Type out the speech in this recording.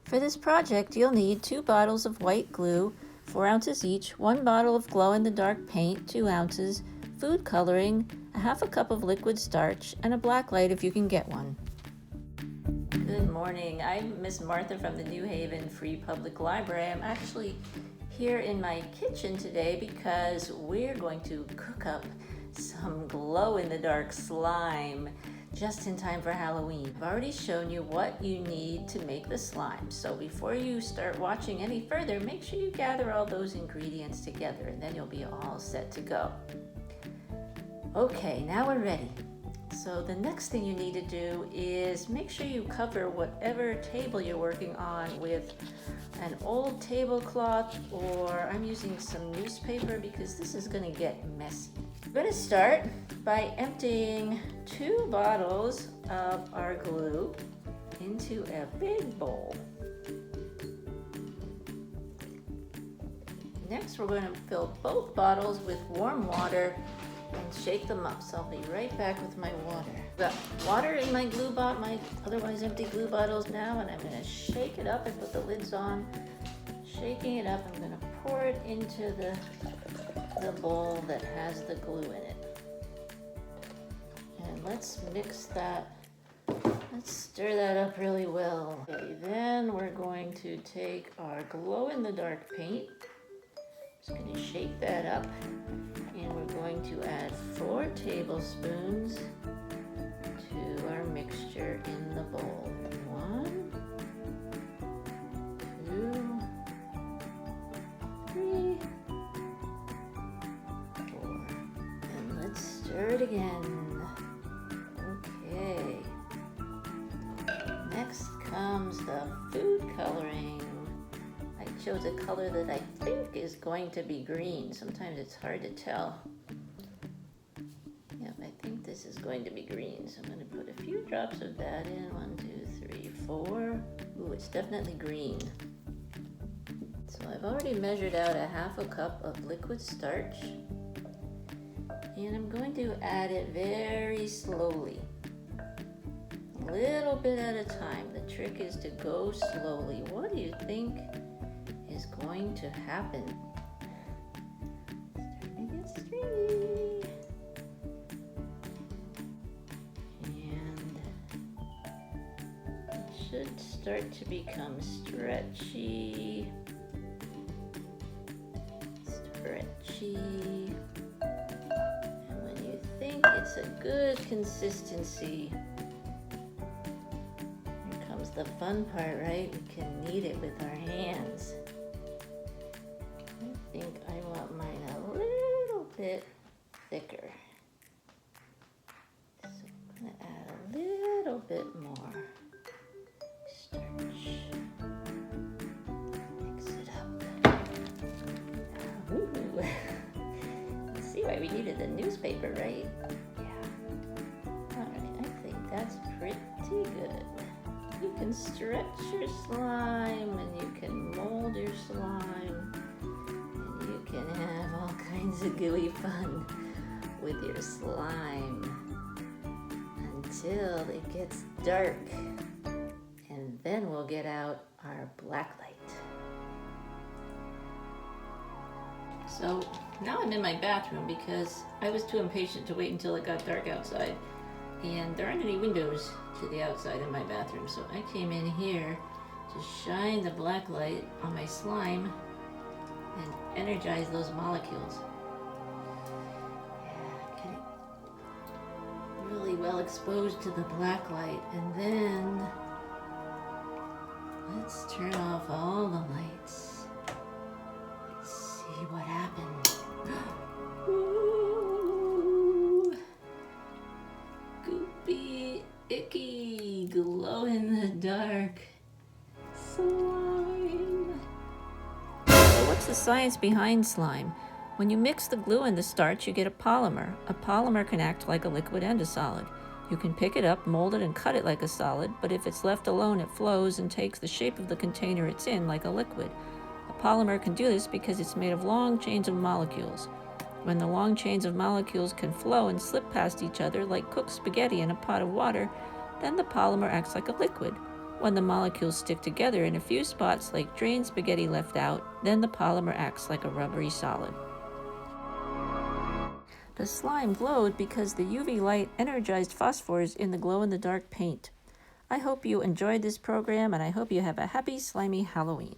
For this project, you'll need 2 bottles of white glue, 4 ounces each, 1 bottle of glow-in-the-dark paint, 2 ounces, food coloring, a half a cup of liquid starch, and a black light if you can get one. Good morning. I'm Miss Martha from the New Haven Free Public Library. I'm actually here in my kitchen today because we're going to cook up some glow-in-the-dark slime just in time for Halloween. I've already shown you what you need to make the slime, so before you start watching any further, make sure you gather all those ingredients together and then you'll be all set to go. Okay, now we're ready. So the next thing you need to do is make sure you cover whatever table you're working on with an old tablecloth, or I'm using some newspaper because this is going to get messy. We're going to start by emptying 2 bottles of our glue into a big bowl. Next, we're going to fill both bottles with warm water and shake them up. So I'll be right back with my water. Got water in my glue bottle, my otherwise empty glue bottles now, and I'm going to shake it up and put the lids on. Shaking it up, I'm going to pour it into the bowl that has the glue in it. And let's mix that. Let's stir that up really well. Okay, then we're going to take our glow-in-the-dark paint. Just going to shake that up. And we're going to add 4 tablespoons to our mixture in the bowl. 1, 2, 3, 4. And let's stir it again. Okay. Next comes the food coloring. I chose a color that I think is going to be green. Sometimes it's hard to tell. Yep, I think this is going to be green. So I'm going to put a few drops of that in. 1, 2, 3, 4. Ooh, it's definitely green. So I've already measured out a half a cup of liquid starch. And I'm going to add it very slowly. A little bit at a time. The trick is to go slowly. What do you think is going to happen? Starting to get stringy. And it should start to become stretchy. Stretchy. And when you think it's a good consistency, here comes the fun part, right? We can knead it with our hands. I think I want mine a little bit thicker. So I'm going to add a little bit more starch. Mix it up. Ooh. You see why we needed the newspaper, right? Yeah. Alright, I think that's pretty good. You can stretch your slime and you can mold your slime. You can have all kinds of gooey fun with your slime until it gets dark, and then we'll get out our black light. So now I'm in my bathroom because I was too impatient to wait until it got dark outside, and there aren't any windows to the outside in my bathroom, so I came in here to shine the black light on my slime and energize those molecules. Yeah, get it really well exposed to the black light, and then let's turn off all the lights. Let's see what happens. Ooh, goopy, icky, glow in the dark slime. What's the science behind slime? When you mix the glue and the starch, you get a polymer. A polymer can act like a liquid and a solid. You can pick it up, mold it, and cut it like a solid, but if it's left alone, it flows and takes the shape of the container it's in like a liquid. A polymer can do this because it's made of long chains of molecules. When the long chains of molecules can flow and slip past each other like cooked spaghetti in a pot of water, then the polymer acts like a liquid. When the molecules stick together in a few spots like drained spaghetti left out, then the polymer acts like a rubbery solid. The slime glowed because the UV light energized phosphors in the glow-in-the-dark paint. I hope you enjoyed this program, and I hope you have a happy slimy Halloween.